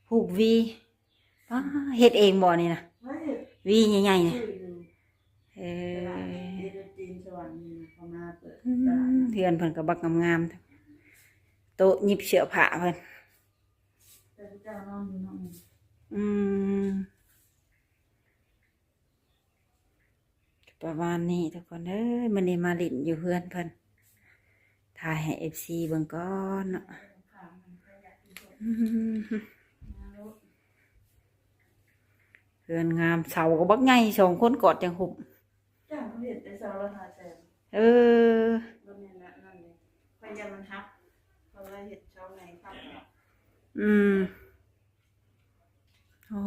ผูกวีป้าเฮ็ดเองบ่นี่นะวีใหญ่ๆนี่เออเพื่อนเพิ่นก็บักงามๆโต๊ะหยิบเสื้อผ้าเพิ่นอืมประมาณนี้ทุกคนเอ้ยมันนี่มาลิ้นอยู่เพื่อนเพิ่นถ่ายให้ FC เบิ่งก่อนเนาะเพื่อนงามเสาก็บักใหญ่2 คนกอดจังหุบจ้าเขาเห็นแต่เสาละ500,000เออบ่แม่นละนั่นเลยพยายามมันฮักเขาเลยเฮ็ดเสาไหนครับ โอ้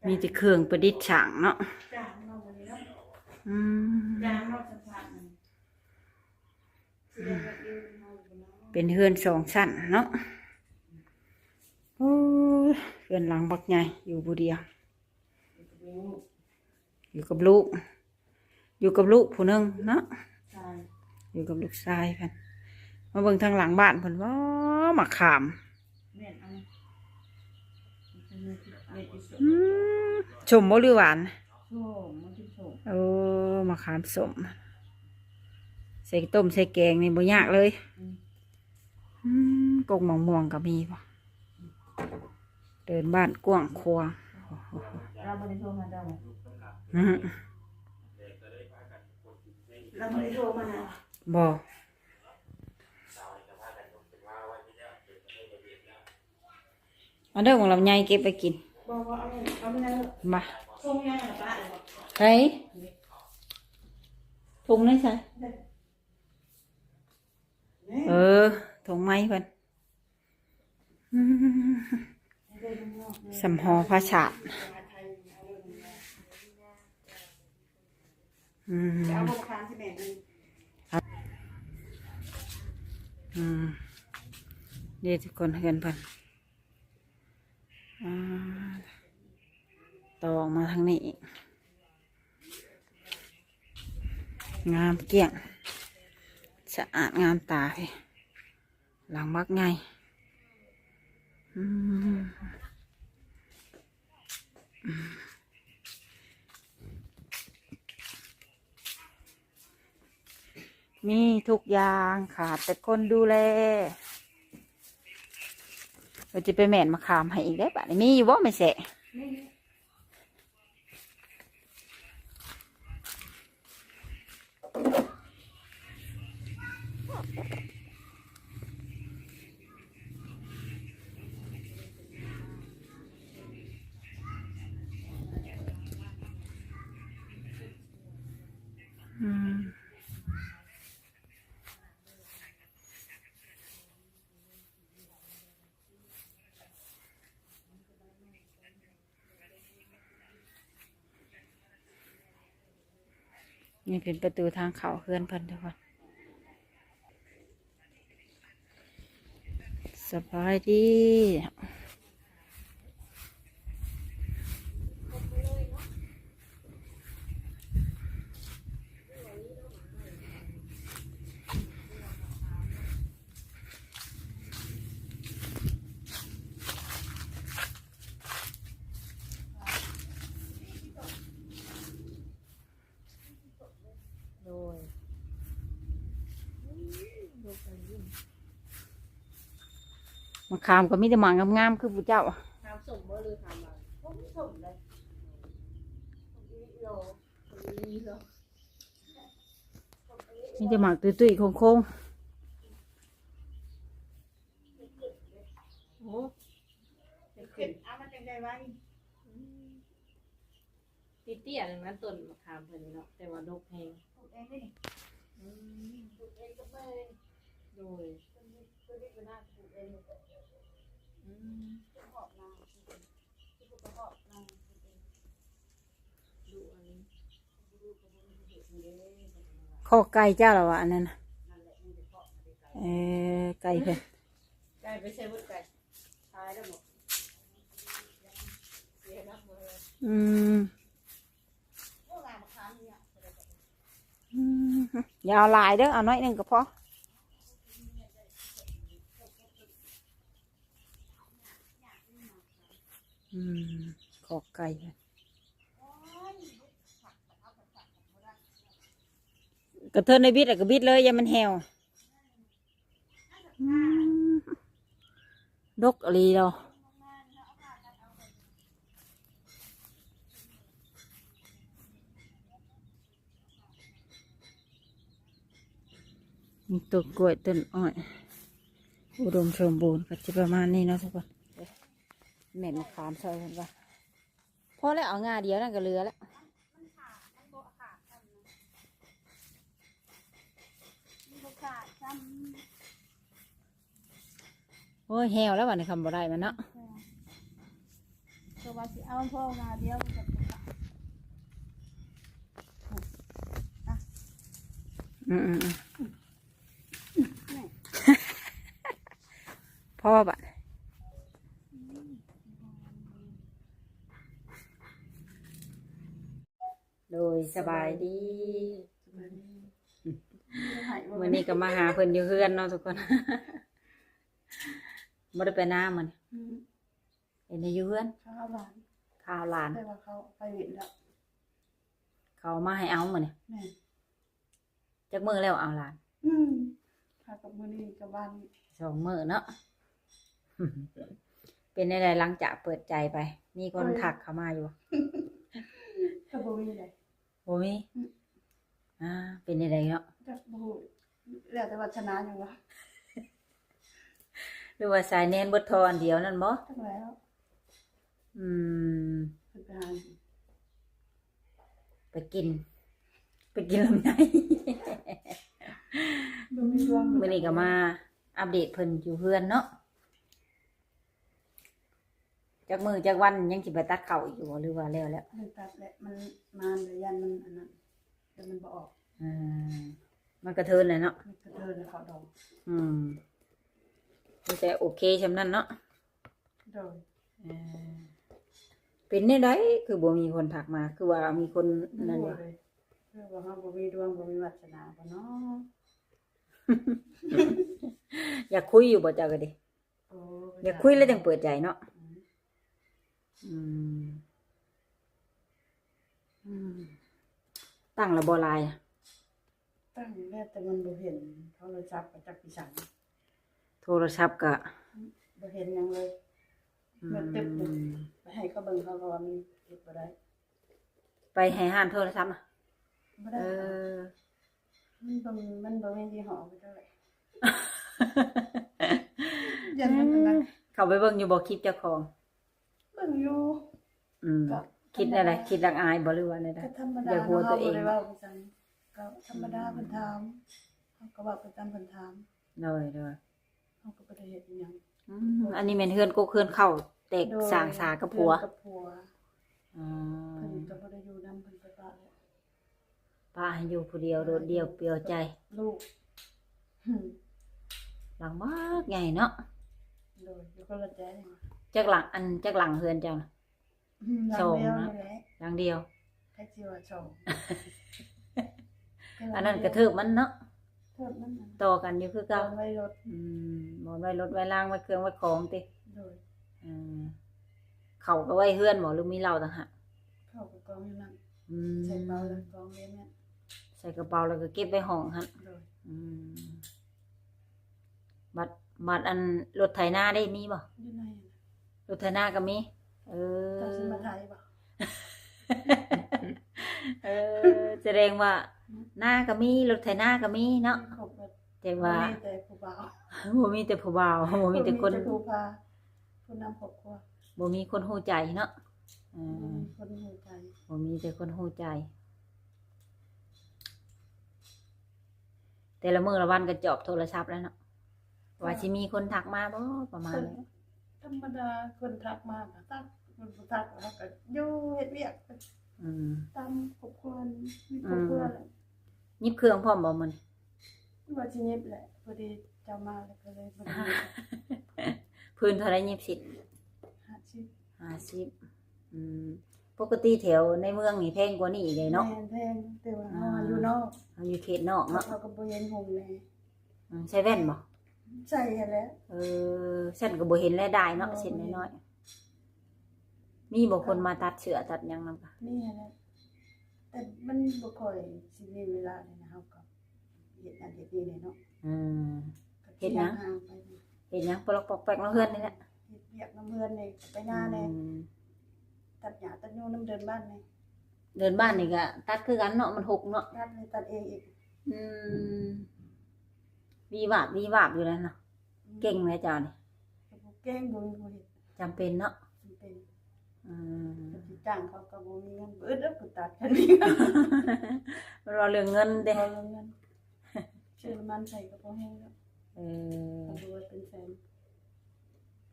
มีแต่เครื่องประดิษฐ์ฉางเนาะจ้างเนาะวันนี้เนาะอืมจ้างเนาะสัมภาษณ์มันเป็นเฮือน2 ชั้นเนาะโอ้ยเฮือนหลังบักใหญ่อยู่ผู้เดียวอยู่กับลูกผู้หนึงเนาะอยู่กับลูกชายเพิ่นมาเบิ่งทางหลังบ้านเพิ่นว้ามะขามชมบ่หรือหวานโอ้มะขามสมใส่ต้มใส่แกงนี่บ่ยากเลยกงมะม่วงก็มีป่ะเดินบ้านกว้างขวางเราไม่ได้โทรมาเราเราไม่ได้โทรมานะบ่เอาเด้อของลำไยเก็บไปกินบอกว่าเอาไปนะมาส่งยังไงป้าเลยบอกใช่ถุงนี่ใช่ถุงไม้เพิ่นสำหอพระชาติเอาพวกคานที่แม่ดูนี่ทุกคนเห็นเพิ่นต่อออกมาทางนี้งามเกี่ยงสะอาดงามตาเลยหลังบักไงมีทุกอย่างขาดแต่คนดูแลเราจะไปแม่นมาขามให้อีกได้ปะมีอยู่บ่ไม่เสะนี่เป็นประตูทางเขาเฮือนเพิ่นทุกคนสบายดีมะขามก็มีแต่หมากงามๆคือผู้เจ้าทำส่งเมื่อเลยทำมาผมส่งเลยมีแต่หมากตุ้ยๆโค้งโอ้เก็บเอามาจังได้ไว้เตี้ยๆนั้นต้นมะขามเพิ่นเนาะแต่ว่าดกแพงปลูกเองได้ดิปลูกเองก็ไม่โดยก็ได้ก็น่าปลูกเองหอบนางที่ปลูกหอบนางดูอันนี้ข้อไก่เจ้าหรอวะอันนั้นไก่เพิ่นไก่ไปใช้วุ้นไก่ตายแล้วหมดเสียนับเลยพวกงานมะขามเนี่ยอย่าเอาหลายเด้อเอาน้อยหนึ่งก็พอ อืมขอกไก่กระเทินในบิดอะก็บิดเลยอย่ามันแหวอืมดกอะไรเรามีต้นกล้วยต้นอ้อยอุดมสมบูรณ์ก็จะประมาณนี้เนาะทุกคนแม่นมะขามซอยกันว่าพอแล้วเอางาเดียวนั่นก็เหลือแล้วโอ้ยแหวแล้ววันนี้คำบ่ได้มันเนาะ ตัวว่าสิเอาพ่อมาเดียวมันจะขาด อืมพ่อบัดโดยสบายดีวันนี้ก็มาหาเพิ่นอยู่เฮือนเนาะทุกคนบ่ได้ไปหน้ามันเห็นอยู่เฮือน ข้าวหลาน ข้าวหลาน แต่ว่าเขาไปเห็นแล้ว เขามาให้เอามื้อนี่ แม่ จักมื้อแล้วเอาหลาน ค่ะกับมื้อนี้กับบ้านนี้ 2 มื้อเนาะ เป็นอะไรหลังจากเปิดใจไป มีคนทักเข้ามาอยู่ ก็บ่มีเลย โอ้มีเป็นอะไรเนาะ จักบ่ฮู้แล้วแต่ว่าชนะอยู่วะ หรือว่าสายเน้นเบดทออันเดียวนั่นบ่ จักแล้ว อืม เพิ่นไปหา ไปกินลำไย บ่มีดวง มื้อนี้ก็มาอัปเดตเพิ่นอยู่เฮือนเนาะจักมื้อจักวันยังสิไปตัดข้าวอีกอยู่บ่หรือว่าแล้ว มันตัดแหละมันมาเลยยันมันอันนั้นแต่มันบ่ออก อืมมันกระเทินเลยเนาะ มันกระเทินเขาดอก แต่โอเคซำนั้นเนาะ โดย เป็นได้ไดคือบ่มีคนทักมาคือว่ามีคนนั่น บ่ ว่า เลยเรียกว่าเฮาบ่มีดวงบ่มีวาสนาบ่เนาะ อยากคุยอยู่บ่เจ้าก็ดิ โอ้ อยากคุยแล้วจังเปิดใจเนาะตั้งระบ่ลายอะ ตั้งแล้วแต่มันบ่เห็นเขาเลยจับไปจักปีสัง โทรศัพท์ก็ บ่เห็นหยังเลยมันตึบเลยไปให้เขาเบิ่งเขาก็ว่ามันเก็บบ่ได้ ไปให้ห้านโทรศัพท์อะ บ่ได้มันบ่แม่นยี่ห้อไปเท่าไหร่ยันมันอันนั้น เข้าไปเบิ่งอยู่บ่คลิปเจ้าของ เบิ่งอยู่ ก็ คิดอะไรคิดรักอายบ่หรือว่าอะไร ก็ธรรมดา อย่าหัวตัวเอง บ่ได้ว่าไปจังก็ธรรมดาเพิ่นถามเขาก็ว่าไปตามเพิ่นถาม เลย เขาก็บ่ได้เฮ็ดอิหยัง อันนี้แม่นเฮือนกกเฮือนเข้าแตกสร้างสากับผัว กับผัว อ๋อ เพิ่นก็บ่ได้อยู่นำเพิ่นไปปะแล้ว ป้าให้อยู่ผู้เดียวโดดเดี่ยวเปลี่ยวใจ ลูก หลังมากใหญ่เนาะ โดยอยู่คนละแจ้ง จักหลังจักหลังเฮือนจัง สองนะ หลังเดียว แค่สิว่าสอง อันนั้นกระเทิบมันเนาะ โทษมันน่ะ ต่อกันอยู่คือ เก่า เก่า ไว้รถ บ่ไว้รถไว้ล่างไว้เครื่องไว้ของติ โดย เขาก็ไว้เฮือนบ่หรือมีเหล้าต่างหาก เข้ากับกองอยู่นั่น อืม ใส่เปาแล้วกองเลี้ยงเนี่ย ใส่กระเป๋าแล้วก็เก็บไว้ห้องหั่น โดย บัดอันรถไถนาได้มีบ่ อยู่ในน่ะ รถไถนาก็มี เจ้าสิมาถ่ายบ่ แสดงว่าหน้าก็มีรถไถนาก็มีเนาะ ครบแล้ว แต่ว่า มีแต่ผู้บ่าว บ่มีแต่ผู้บ่าวบ่มีแต่คน ผู้พาผู้นำครอบครัว บ่มีคนฮู้ใจเนาะ คนหูใจ บ่มีแต่คนฮู้ใจ แต่ละมื้อละวันก็จอบโทรศัพท์แล้วเนาะว่าสิมีคนทักมาบ่ประมาณนี้ ธรรมดาคนทักมาก็ทักคนบ่ทักเขาก็อยู่เฮ็ดเวียกตามครอบครัวมีครอบครัวแหละ ยิบเครื่องพร้อมบ่มื้อนี้ ว่าสิเย็บแหละพอดีเจ้ามาแล้วก็เลยบ่ได้ พื้นเท่าไรยิบสิ 50ปกติแถวในเมืองนี่แพงกว่านี้อีกเลยเนาะ แม่นแพงแต่ว่าเฮาอยู่นอก เอาอยู่เขตนอกเนาะ เขาก็บ่เห็นหงแล ใส่แว่นบ่ ใส่ให้แล้ว เส้นก็บ่เห็นแล้วได้เนาะเส้นน้อย มีบ่คนมาตัดเชือตัดหยังนำกะ นี่แหละแต่มันบ่ค่อยสิมีเวลาเลยนะเฮาก็เฮ็ดอันเฮ็ดนี่เลยเนาะ อืม ก็ เฮ็ดหยัง ห่างไปนี่ เฮ็ดหยังปลอกปอกแปกน้องเฮือนนี่แหละ เฮ็ดเวียกน้ำเฮือนนี่ไปหน้านี่ อืม ตัดหญ้าตัดโยนน้ำเดินบ้านนี่ เดินบ้านนี่ก็ตัดคือกันเนาะมันหกเนาะ ตัดเลยตัดเองอีก อืมวีวาบอยู่แล้วเนาะเก่งเลยเจ้านี่ ก็บ่เก่งบ่มีบ่เฮ็ด จำเป็นเนาะ จำเป็น อืม ก็สิจ้างเขาก็บ่มีเงินเบิดแล้วก็ตัดกันนี่ มันรอเรื่องเงินเด้ บ่มีเงินชื่อน้ำมันใส่ก็บ่แห้งแล้ว เออ ก็ดูว่าเป็นแสน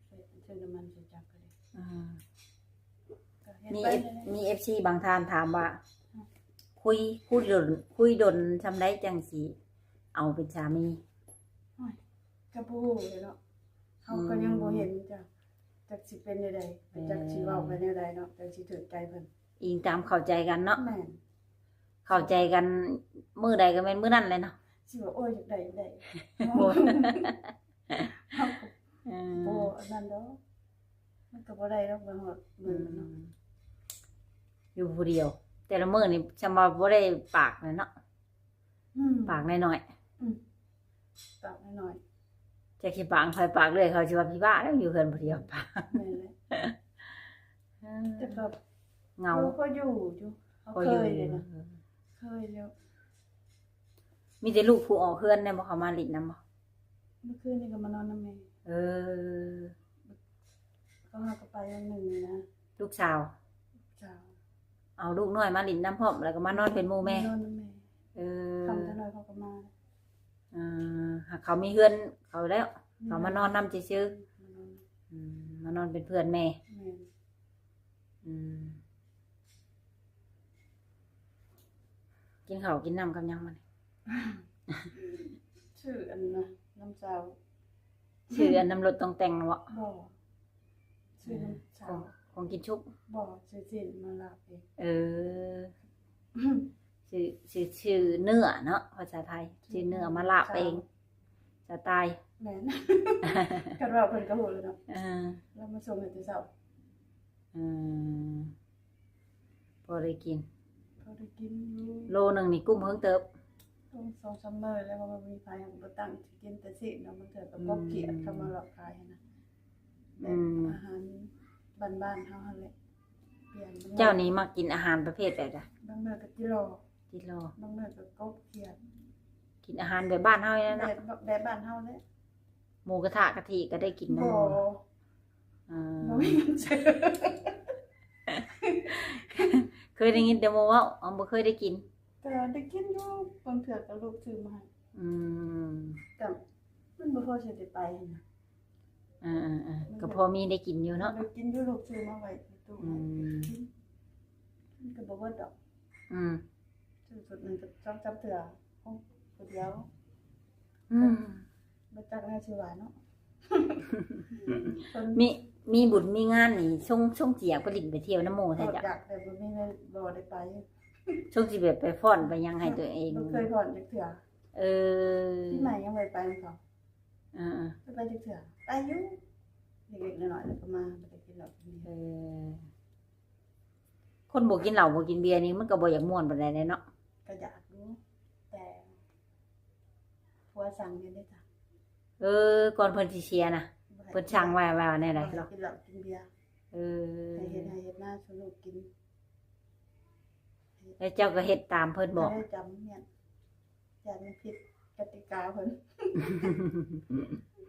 ใส่ชื่อน้ำมันใส่จักก็ได้ อ่า ก็เฮ็ด มี ไป มี เลย FC บางท่านถามว่า คุยดนทำได้จังสิเอาเป็นสามี ก็บ่ฮู้เลยเนาะเฮาก็ยังบ่เห็นจ้ะจักสิเป็นจังได๋จักสิเว้าไปแนวใดเนาะจักสิถูกใจเพิ่น อิงตามเข้าใจกันเนาะ แม่น เข้าใจกันมื้อใดก็แม่นมื้อนั้นเลยเนาะ สิว่าโอ้ยอยากได้ได้ บ่ เฮาก็ เอ บ่ อ อันนั้นดอกมันก็บ่ได้ดอกบ่ฮอดมื้อเนาะ อยู่ผู้เดียว แต่ละมื้อนี่ชำว่าบ่ได้ปากเลยเนาะปากน้อย ปากน้อย ๆจะคิดปากไผปากเลยเขาสิว่าพี่บ้าแล้วอยู่เพิ่นผู้เดียวปาก ๆแม่นเลยแต่ก็ เหงา เขาก็อยู่เขา ก็ เค อยู่ ยเลยนะเคยแล้ว มีแต่ลูกผู้ออกเฮือนได้บ่เขามาลิ้นนำบ่ เมื่อคืนนี่ก็มานอนนำแม่ เออ เขาหาก็ไปวันหนึงนี่นะ ลูกสาว เจ้า เอาลูกน้อยมาลิ้นน้ำพร้อมแล้วก็มานอนเป็นหมู่แม่ นอนนำแม่ เออ ทำจังได๋เขาก็มา หากเขามีเพื่อนเขาแล้ว เขามานอนนำซื่อ มานอน ๆมานอนเป็นเพื่อนแม่ แม่น อืมกินข้าวกินน้ำกับหยังมัน ชื่ออันนะน้ำเจ้า ชื่ออันน้ำรถต้องแต่งเนาะ บ่ชื่อน้ำเจ้า ของกินชุบ บ่ชื่อสินมาลาบเอง เออชื่อเนื้อเนาะภาษาไทยชื่อเนื้อมาลาบเองสไตล์ แม่น กันว่าเพิ่นก็ฮู้แล้วเนาะ อ่า แล้วมาส่งให้แต่เช้า อืมพอได้กิน เขาได้กินอยู่ โลหนึ่งนี่กุ้มเพิ่งเติบ ต้อง2-3มื้อแล้วว่ามีไผบ่ตั้งสิกินแต่สิเนาะมันเกิดกับบ่เกลียดเข้ามาหลอกขายนะแบบอาหารบ้านๆเฮาหั่นแหละเปลี่ยน เจ้านี้มากินอาหารประเภทแบบใด บางมื้อก็กิโล กิโล บางมื้อก็กบเขียด กินอาหารแบบบ้านเฮาเนี่ย แบ นะ แบบบ้านเฮาแหละ หมูกระทะกะทิก็ได้กินนะ บ่ อ่า บ่มีเงินซื้อ เคยได้ยินแต่โมว่าอ๋อบ่เคยได้กิน ก็ได้กินอยู่บางเทื่อก็ลูกซื้อมาให้ อืม แต่มันบ่พอสิได้ไปนะ ก็พอมีได้กินอยู่เนาะ ได้กินอยู่ลูกซื้อมาไว้ในตู้ อืม กินมันก็บ่เบิดดอก อืม ซื้อสุดหนึงก็2-3เทื่อของผู้เดียว อืม บ่จักแน่สิว่าเนาะ คน มีบุญมีงานนี่ช่งเจียกไปลิ้นไปเที่ยวน้ำหมู่ อ แท้ ด จ้ะ อยากแต่บ่มีเงินบ่ได้ไป ช่งสิแบบไปฟ้อนไปหยังให้ตัวเอง บ่เคยผ่อนจักเทื่อ เออ ที่ใหม่ยังบ่ได้ไปนำเขา อ่า ไปจักเทื่อไปอยู่เล็กๆน้อยๆแล้วก็มาบ่ได้กินเหล้ากิน ๆ เบี เอย ร์ อคนบ่กินเหล้าบ่กินเบียร์นี่มันก็บ่อยากม่วนปานใดเนาะ ก็อยากรู้แต่ผัวสั่งเงินได้จ้ะ เออก่อนเพิ่นสิเสียน่ะเพิ่นสั่งไว้ว่าแน่ใด บ่ให้ เนาะ กินเหล้ากินเบียร์ เออ ให้เฮ็ดหน้าสนุกกิน แล้วเจ้าก็เฮ็ดตามเพิ่นบอก ได้จำเนี่ยอย่ามันผิดกติกาเพิ่น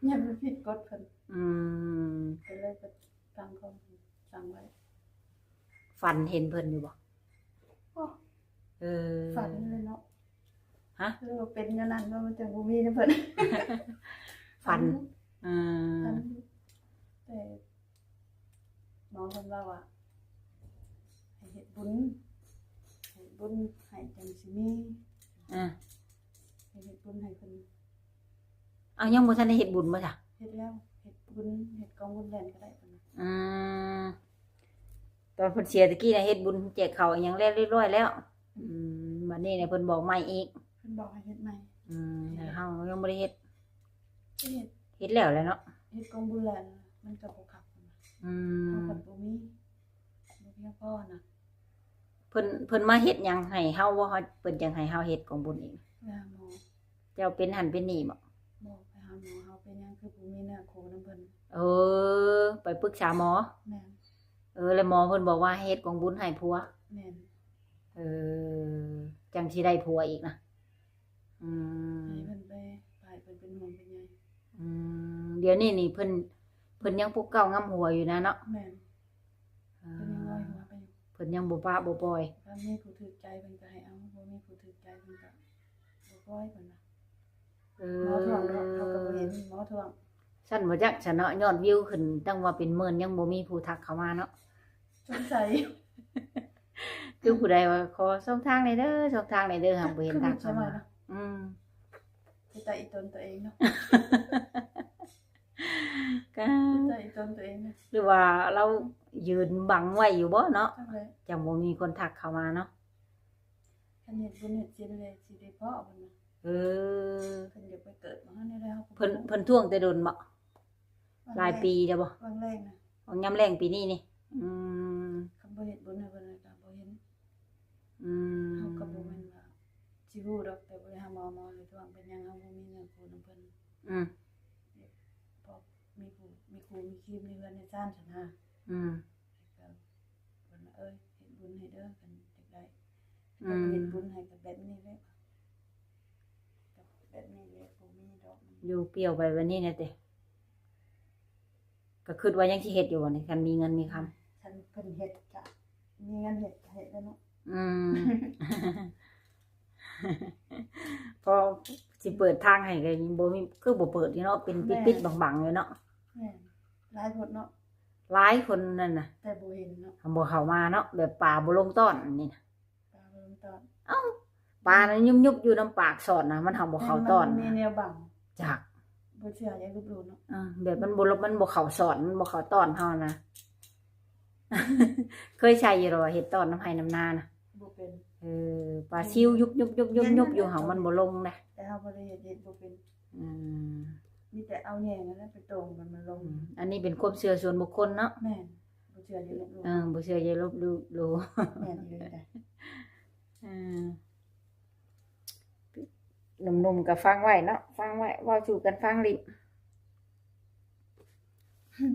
อย่ามันผิดกฎเพิ่น อืม ก็เลยไปตามเขาสั่งไว้ ฝันเห็นเพิ่นอยู่บ่ โอ้ เออ ฝันเลยเนาะ ฮะ คือว่าเป็นอย่างนั้นว่ามันจังบ่มีนะเพิ่น ฝัน อื ฝั ม นแต่น้องเพิ่นว่าว่าให้เฮ็ดบุญให้บุญให้จังสิมี อ่า ให้เฮ็ดบุญให้เพิ่น เอายังบ่ทันได้เฮ็ดบุญบ่จ้ะ เฮ็ดแล้วเฮ็ดบุญเฮ็ดกองบุญแล่นก็ได้เพิ่นน่ะ อืมตอนเพิ่นเสียตะกี้น่ะเฮ็ดบุญแจกข้าวอิหยังแล้วเรียบร้อยแล้ว อืมบัดนี้เนี่ยเพิ่นบอกใหม่อีก เพิ่นบอกให้เฮ็ดใหม่ อืมแต่เฮายังบ่ได้เฮ็ด เฮ็ด เฮ็ดแล้วแหละเนาะ เฮ็ดกองบุญแล่นมันก็บ่คักเพิ่นน่ะ อื เฮาม ก็บ่มี เพียงพ่อนะ เพิ่นมาเฮ็ดหยังให้เฮาว่าเฮาเพิ่นจังให้เฮาเฮ็ดของบุญเอง ไปหาหมอ เจ้าเป็นหันเป็นนี่บ่ บอกไปหาหมอเฮาเป็นหยังคือบ่มีเนื้อคู่น้ำเพิ่น เออ ไปปรึกษาหมอ แม่น แล้วหมอเพิ่นบอกว่าเฮ็ดของบุญให้ผัว แม่น เออจังสิได้ผัวอีกนะอืม ให้เพิ่นไปเพิ่นเป็นห่วงเป็นใย เดี๋ยวนี้นี่เพิ่นยังปลุกเก้างำหัวอยู่นะเนาะ แม่น เอ เพิ่นยังลอยหัวไปอยู่ เพิ่นยังบ่ปะบ่ปล่อย ถ้ามีผู้ถูกใจเพิ่นก็ให้เอาบ่มีผู้ถูกใจเพิ่นก็บ่ปล่อยเพิ่นน่ะ เอ หมอทวงเนาะเขาก็บ่เห็นหมอทวง ซั่นบ่จักซะเนาะยอดวิวขึ้นตั้งว่าเป็นหมื่นยังบ่มีผู้ทักเข้ามาเนาะ สงสัย คือผู้ใดว่าขอช่องทางหน่อยเด้อช่องทางหน่อยเด้อหาบ่เห็นทัก ใช่ เข้า ไหม มา เนาะ อืม ไปแต่อีตนตัวเองเนาะ ก็ ไปแต่อีตนตัวเองนะ หรือว่าเรายืนบังไว้อยู่บ่เนาะ จังเลย จังบ่มีคนทักเข้ามาเนาะ คันเฮ็ดบุญเฮ็ดศีลเลยสิได้เพาะเพิ่นน่ะ เออ เพิ่นอยากไปเกิดมาให้ได้แล้ว เพิ่นท่วงแต่โดนบ่หลายปีแล้วบ่ บางแรกนะ ของยามแรงปีนี้นี่คำบ่เฮ็ดบุญให้เพิ่นเลยก็บ่เห็น อืม เฮาก็บ่แม่นว่าสิรู้ดอกแต่บ่ได้หาหมอเลยทวงเป็นหยังเฮาบ่มีเงินคู่นำเพิ่น อืม พอมีครูมีครีมในเรือนในซ่านซั่นฮะ อืม ก็เพิ่นว่าเฮ็ดบุญให้เด้อกันจักได้ก็เฮ็ดบุญให้กับแบบนี้แหละกับแบบนี้แหละบ่มีดอก อยู่เปรี้ยวไปวันนี้นะเต้ก็คิดว่ายังสิเฮ็ดอยู่บ่นี่คันมีเงินมีคำ ฉันเพิ่นเฮ็ดก็มีเงินเฮ็ดก็เฮ็ดแล้วเนาะ อืม พอสิเปิดทางให้ก็ยังบ่มีคือบ่เปิดนี่เนาะเป็นปิดๆบังๆอยู่เนาะ แม่นหลายคนเนาะ หลายคนนั่นน่ะ แต่บ่เห็นเนาะ บ่เข้ามาเนาะแบบป่าบ่ลงต้อนนี่นะ ปลาเบิ่งตอน ปลานั้นยุบๆอยู่น้ำปากสอดนะมันทำบ่เข้าต้อน มีแนวบัง จาก บ่เชื่ออย่าลบหลู่เนาะ แบบมันบ่เข้าสอดมันบ่เข้าต้อนเฮานะ เคยใช้อยู่หรอว่าเฮ็ดต้อนน้ำไห้น้ำนานะ บ่เป็น ปลาซิวยุบอยู่เฮามันบ่ลงนะ แต่เฮาบ่ได้เฮ็ดบ่เป็น อืม มีแต่เอาแหน่นั่นแหละไปตรงมันลง อันนี้เป็นความเชื่อส่วนบุคคลเนาะ แม่นบ่เชื่ออย่าลบหลู่ บ่เชื่ออย่าลบหลู่ แม่นอีหลีได้ หนุ่มๆก็ฟังไว้เนาะฟังไว้เว้าสู่กันฟังลิ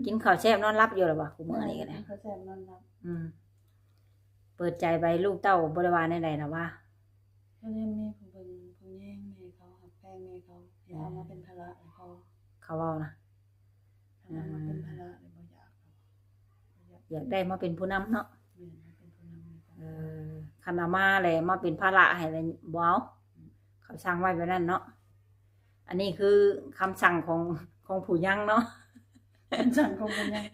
กินข้าวแซ่บนอนหลับอยู่แล้วบ่คุมื้อนี้ก็ได้ เขาแซ่บนอนหลับ เปิดใจไปลูกเต้าบ่ได้ว่าใดๆนะว่า ก็เลยมีผู้เบิ่งผู้แย่งแม่เขาหักแพงแม่เขาอย่าเอามาเป็นภาระให้เขา เขาเว้านะ ถ้าเอามาเป็นภาระเลยบ่อยาก อยากได้มาเป็นผู้นำเนาะ แม่นมาเป็นผู้นำให้เขา คันเอามาเลยมาเป็นภาระให้เลยบ่เอาเขาสั่งไว้แบบนั้นเนาะอันนี้คือคำสั่งของผู้ยังเนาะ คำสั่งของมันยัง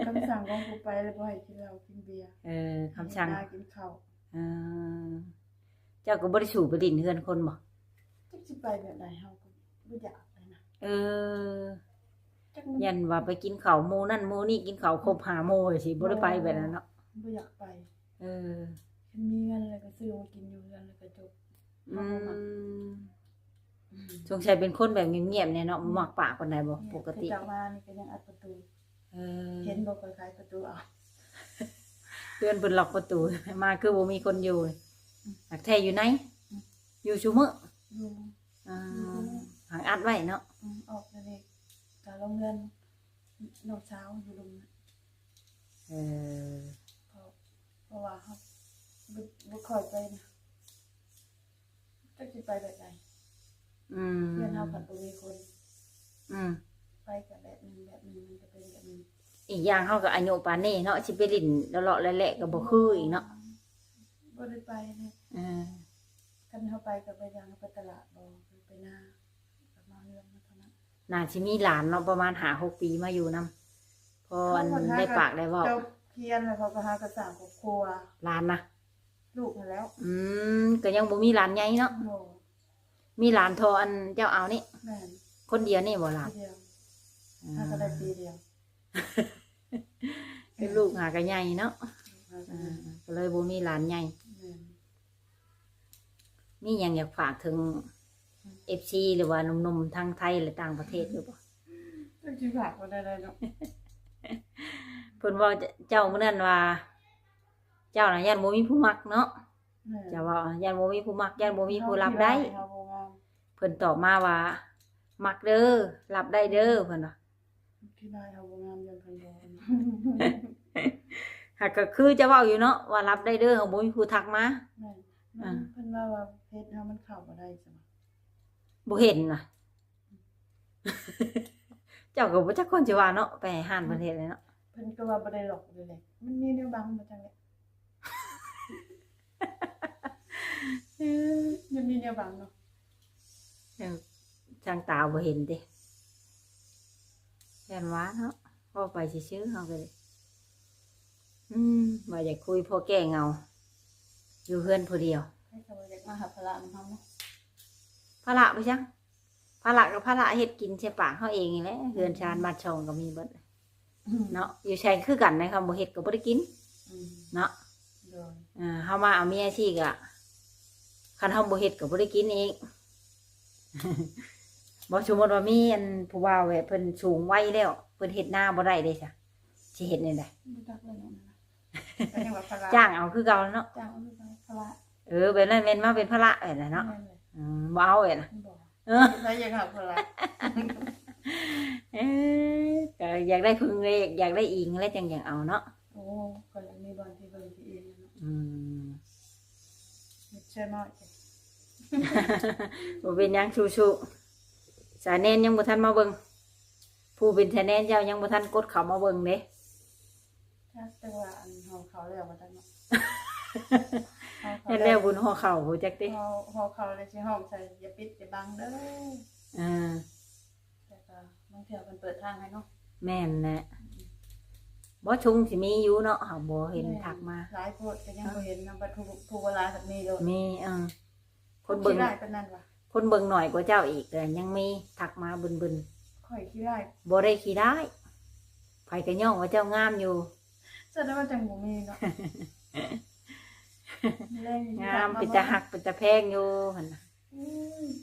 คำสั่งของผู้ไปแล้วบ่ให้กินเหล้ากินเบียร์ คำสั่ง ให้กินข้าว เจ้าก็บ่ได้สู่ไปดินเฮือนคนบ่ จักสิไปแบบใดเฮาก็บ่อยากเลยนะ จักมัน ยันว่าไปกินข้าวหมู่นั่นหมู่นี่กินข้าวครบ5หมู่สิบ่ได้ไปแบบนั้นเนาะ บ่อยากไป เออ คันมีเงินแล้วก็ซื้อมากินอยู่เรือนแล้วก็จบ อืมสงสัยเป็นคนแบบเงียบๆเนี่ยเนาะบ่มักปากปานใดบ่ปกติ คือจากมานี่ก็ยังอัดประตู เห็นบ่ค่อยขายประตูเอา เพื่อนเพิ่นล็อกประตู มาคือบ่มีคนอยู่หักแท้อยู่ไหนอยู่ซุมื้อ อยู่ หางอัดไว้เนาะ ออกแต่เด็กกะโรงเรียนนอกเช้าอยู่ลุมนะ เออ เพราะว่าเฮาบ่ค่อยไปนะจักสิไปแบบใดเพื่อนเฮาผัดบ่มีคน ไปกับแบบนึงมันจะเป็นแบบนึง อีกอย่างเฮาก็อายุปานนี้เนาะสิไปลิ้นเลาะๆแหละๆก็บ่คืออีกเนาะ บ่ได้ไปเลยคันเฮาไปก็ไปย่างไปตลาดบ่ไปนาก็มาเรือนมาเท่านั้น น่าสิมีหลานเนาะประมาณ5-6 ปีมาอยู่นำพออันได้ปากได้เว้า เจ้าเพียนแล้วเขาก็หากระสร้างครอบครัว หลานนะ ลูกนั่นแล้ว ก็ยังบ่มีหลานใหญ่เนาะ โอ้ มีหลานทออันเจ้าเอานี่ แม่น คนเดียวนี่บ่หลาน ปีเดียวหาก็ได้ปีเดียว คือลูกหาก็ใหญ่เนาะ หาก็ได้ ก็เลยบ่มีหลานใหญ่ แม่น มีหยังอยากฝากถึง FC หรือว่าหนุ่มๆทางไทยหรือต่างประเทศหรือบ่ จักสิฝากบ่ได้เนาะ เพิ่นว่าเจ้ามื้อนั้นว่า เจ้าน่ะย่านบ่มีผู้มักเนาะ แม่น จะว่าย่านบ่มีผู้มักย่านบ่มีผู้รับได้ เฮาบ่งาม เพิ่นตอบมาว่า มักเด้อรับได้เด้อเพิ่นว่า ที่ได้เฮาบ่งามยังเพิ่นบ่ หากก็คือจะเว้าอยู่เนาะว่ารับได้เด้อเฮาบ่มีผู้ทักมา แม่นมันเพิ่นว่าเพชรเฮามันเข้าบ่ได้จัง บ่เห็นน่ะ เจ้าก็บ่จักคนสิว่าเนาะไปห้านเพิ่นเฮ็ดเลยเนาะ เพิ่นก็ว่าบ่ได้หรอกเลยแหละมันมีแนวบังมาจังได๋มันมีแนวบังเนาะ ทางตาบ่เห็นเด้แม่นว่าเนาะพอไปซื่อๆเฮาก็เลยว่าอยากคุยพอแก้เหงาอยู่เฮือนผู้เดียว ให้เขาอยากมาหาพระนำเฮาเนาะ ภาระไปจังภาระกับภาระเฮ็ดกินใช่ปากเฮาเองนี่แหละเฮือนชานบ้านช่องก็มีเบิดเนาะอยู่ใช้คือกันนะครับบ่เฮ็ดก็บ่ได้กินเนาะ โดย เฮามาเอาเมียซี่ก็คันเฮาบ่เฮ็ดก็บ่ได้กินเอง บ่สมมุติว่ามีอันผู้บ่าวแบบเพิ่นสูงวัยแล้วเพิ่นเฮ็ดนาบ่ได้เด้จ้ะสิเฮ็ดแนวใด บ่จักเลยเนาะก็ยังว่าพระ จ้างเอาคือเก่าเนาะ จ้างเอาคือพระ แบบนั้นแม่นมาเป็นภาระแบบนั้นเนาะบ่เอาแบบนั้น บ่ เออ ใครอยากหาพระ ก็อยากได้พึ่งเลยอยากได้อิงแล้วจังเอาเนาะ โอ้ก็ยังมีบางที่เบิ่งที่เองเนาะ เชื่อน้อย บ่เป็นหยังชูๆสายแน่นยังบ่ทันมาเบิ่งผู้เป็นสายแน่นเจ้ายังบ่ทันกดเข้ามาเบิ่งเด้ ถ้าแต่ว่าอันเฮาเขาแล้วบ่ทันเนาะ เฮ็ดแล้วบุญห่อข้าวบ่จักติ เฮาเขาเลยสิห้องใส่อย่าปิดอย่าบังเด้อ อ่า แต่ก็บางเทื่อเพิ่นเปิดทางให้เนาะ แม่นแหละบ่ชุงสิมีอยู่เนาะเฮาบ่เห็นทักมา หลายโพดก็ยังบ่เห็นนำบัดผู้เวลาแบบนี้โดด มีคน เบิ่ เบิ่ ง ง ได้ปานนั้นว่ะ คนเบิ่งหน่อยกว่าเจ้าอีกแต่ยังมีทักมาบึน ข่อยขี้ได้ ๆบ่ได้ขี้ได้ายไผก็ย่องว่าเจ้างามอยู่ แสดงว่าจังบ่มีเนาะแรง งามเป็นตาหักเป็นตาแพงอยู่หั่นน่ะ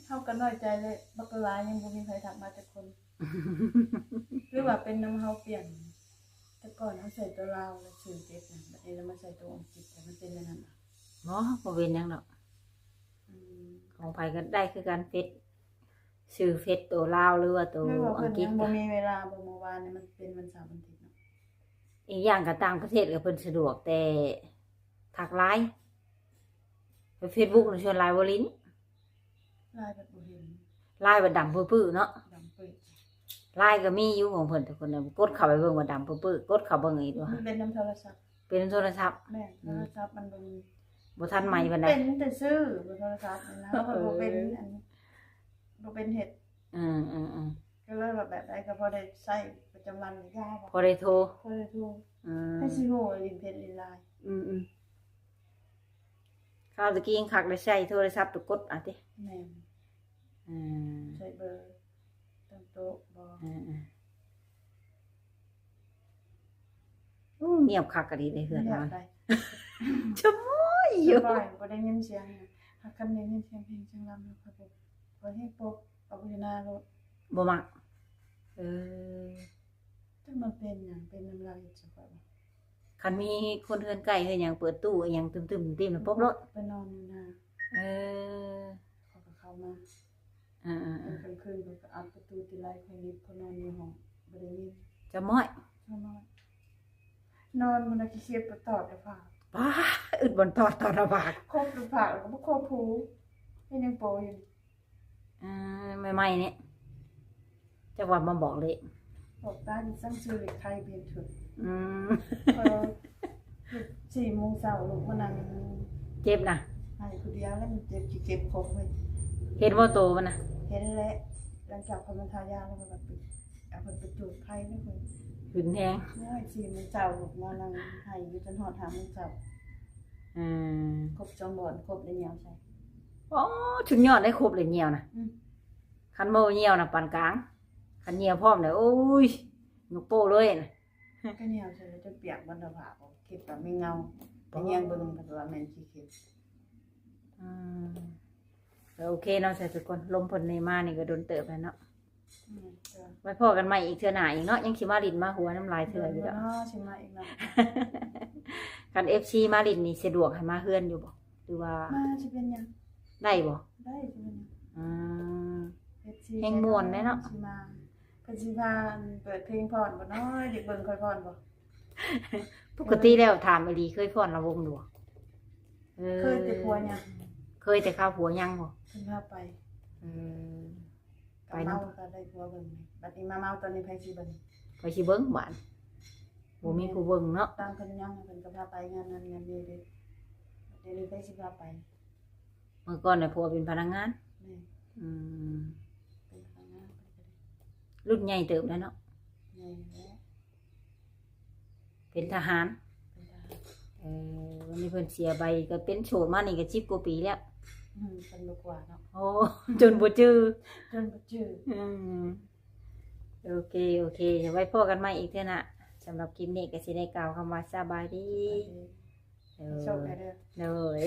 เฮาก็น้อยใจเลยบักหลายยังบ่มีใครทักมาจักคนหรือว่าเป็นน้ำเฮาเปลี่ยนแต่ก่อนเฮาใส่ตัวลาวแล้วชื่อเจ็บนะบัดนี้เรามาใส่ตัวอังกฤษแต่มันเป็นอย่างนั้นน่ะ บ่เป็นหยังดอก อืม ของไผก็ได้คือการเฟซชื่อเฟซตัวลาวหรือว่าตัว ไม่ว่า อั เพิ่ ง น กฤษ ยังบ่มีเวลาบ่เมื่อวานนี่มันเป็นวันเสาร์วันอาทิตย์เนาะ อีกอย่างก็ต่างประเทศก็เพิ่นสะดวกแต่ทักไลน์ไป Facebook น่ะชวนไลน์บ่ลิ้น ลายแบบบ่เห็น ไลน์บ่ดำปื้อๆเนาะ ดำปึ๊ด ไลน์ก็มีอยู่ของเพิ่นแต่คนน่ะกดเข้าไปเบิ่งว่าดำปื้อๆกดเข้าเบิ่งอีกว่า มันเป็นน้ำโทรศัพท์ เป็นโทรศัพท์ แม่โทรศัพท์มันบ่มี บ่ทันใหม่ปานใด เป็นแต่ซื้อบนโทรศัพท์นะมันบ่เป็นอันบ่เป็นเฮ็ด อืมก็เลยว่าแบบใดก็พอได้ใช้ประจำวันยาบ่ พอได้โทร พอได้โทร อืม ให้สิฮู้ลินเพจลินไลน์ ข้าวตะกี้ยังคักได้ใช้โทรศัพท์ตะกดอ่ะติ แม่น อืม ใช้เบอร์ตั้งโต๊ะบ่ เงียบคักก็ดีเลยเฮือน อยาน อก น ได้ ชั่วโมงอ อยู่ ยู่บ่ได้ยินเสียงหยังหากคำได้ยินเสียงเพลงเสียงรำแล้วครับผมบ่ให้ปกเอาไปหน้ารถ บ่มักเออ จังมันเป็นหยังเป็นน้ำลายจังว่า คันมีคนเฮือนใกล้เฮือนหยังเปิดตู้อิหยังตึมๆติ่มๆป๊บรถ ไปนอนอยู่นา เออ เขาก็เข้ามา อ่า กลางคืนเขาก็อัดประตูทีไรเขาลิฟต์เขานอนอยู่ห้องบ่ได้ยิน ๆจะม้อย เขานอนมันก็เครียดประตอดแต่ผ่า ป้าอึดบนตอดระบาด ครบหรือผ่าแล้วก็บ่ครบผูให้ยังโปอยู่ ใหม่ๆเนี่ยจังหวัดมาบอกเลย บอกได้สั่งซื้อเหล็กไทยเบียนถึง อืม พอ4 โมงเช้าลูกมานั่ง เจ็บนะ ให้ผู้เดียวแล้วมันเจ็บสิเก็บครบไว้ เห็นว่าโตมันนะ เห็นแล้วหลังจากพมันทายาแล้วก็แบบเอาเพิ่นไปจูดไผนี่เพิ่น ขืนแทง น้อย4 โมงเช้าลูกมานั่งให้อยู่จนฮอด5 โมงเช้า อืม ครบ2 บ่อนครบได้ยาวใส่ อ๋อชุดยอดได้ครบเลยเหี่ยวนะคันโมเหี่ยวนะปานกลางคันเหี่ยวพร้อมเลยโอ้ยยกโป้เลยนะ ก็ยาวใส่แล้วจะเปียกบ่ได้ผ่าออกคิดว่าไม่เงาแต่ยังเบิ่งก็ว่าแม่นสิคิด อืมก็โอเคเนาะใส่ทุกคนลมพลในมานี่ก็โดนเติบแล้วเนาะไว้พอกันใหม่อีกเทื่อหน้าอีกเนาะยังสิมาลิ้นมาหัวน้ำลายเทื่ออยู่ แล้ แล้ว ว ชิมาอีกเนาะ กัน FC มาลินนี่สะดวกให้มาเฮือนอยู่บ่หรือว่า มาสิเป็นหยัง ได้บ่ ได้สิเป็นหยัง อืม FC แห่งม่วนแน่เนาะ สิมาเพิ่นสิมาเปิดเพลงพรบ่น้อยเด็กเบิ่งค่อยพรบ่ ปกติแล้วถามอีหลีเคยฟ้อนระวงอยู่บ่ เคยแต่ผัวหยัง เคยแต่ข้าวผัวยังบ่ เพิ่นพาไป เออ กับ ไปเนาะ เมาก็ได้ผัวเบิ่งบัดนี้มาเมาตอนนี้ไผสิเบิ่ง ไปสิเบิ่งบ้านบ่มีผู้เบิ่งเนาะ ตามเพิ่นยังเพิ่นก็พาไปงานนั้นงานนี้เด้เดี๋ยวนี้ไผสิพาไป เมื่อก่อนน่ะผัวเป็นพนักงาน แม่ อืม เป็นพนักงานเพิ่นก็ได้ รุ่นใหญ่เติบแล้วเนาะ ใหญ่แล้ว เป็นทหาร เป็นทหาร วันนี้เพิ่นเสียไปก็เป็นโฉดมานี่ก็10กว่าปีแล้ว เพิ่นบ่กว่าเนาะ โอ้ จนบ่จื้อ จนบ่ชื่อ อืมโอเคโอเคเดี๋ยวไว้พบกันใหม่อีกเท่านะสำหรับคลิปนี้ก็สิได้กล่าวคำว่าสบายดี โชคดีเด้อ เลย